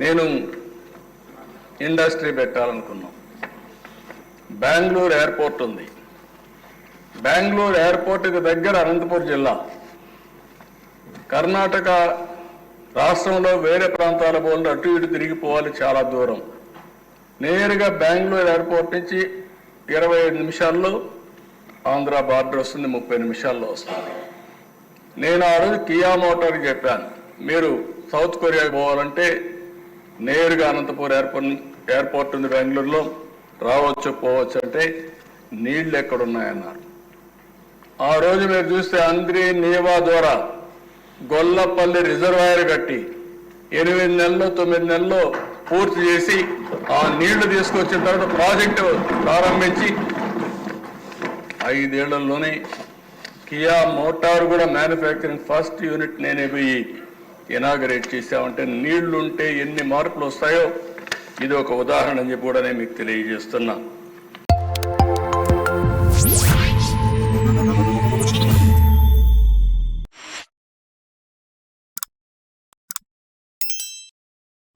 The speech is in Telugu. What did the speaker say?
నేను ఇండస్ట్రీ పెట్టాలనుకున్నాం. బెంగళూరు ఎయిర్పోర్ట్ ఉంది. బెంగళూరు ఎయిర్పోర్ట్కి దగ్గర అనంతపురం జిల్లా. కర్ణాటక రాష్ట్రంలో వేరే ప్రాంతాల పోలు అటు ఇటు తిరిగిపోవాలి, చాలా దూరం. నేరుగా బెంగళూరు ఎయిర్పోర్ట్ నుంచి 25 నిమిషాల్లో ఆంధ్ర బార్డర్ వస్తుంది, 30 నిమిషాల్లో వస్తుంది. నేను ఆ రోజు కియా మోటార్కి చెప్పాను, మీరు సౌత్ కొరియాకి పోవాలంటే నేరుగా అనంతపురం ఎయిర్పోర్ట్ ఉంది బెంగళూరులో, రావచ్చు పోవచ్చు అంటే నీళ్లు ఎక్కడున్నాయన్నారు. ఆ రోజు మీరు చూస్తే అంద్రి నీవా ద్వారా గొల్లపల్లి రిజర్వాయర్ కట్టి 8 నెలల్లో 9 నెలల్లో పూర్తి చేసి ఆ నీళ్లు తీసుకొచ్చిన తర్వాత ప్రాజెక్టు ప్రారంభించి 5 ఏళ్లలోనే కియా మోటార్ కూడా మ్యానుఫ్యాక్చరింగ్ ఫస్ట్ యూనిట్ నేనే పోయి ఇనాగరేట్ చేశామంటే నీళ్లుంటే ఎన్ని మార్పులు వస్తాయో ఇది ఒక ఉదాహరణ అని చెప్పి కూడా నేను మీకు తెలియజేస్తున్నా.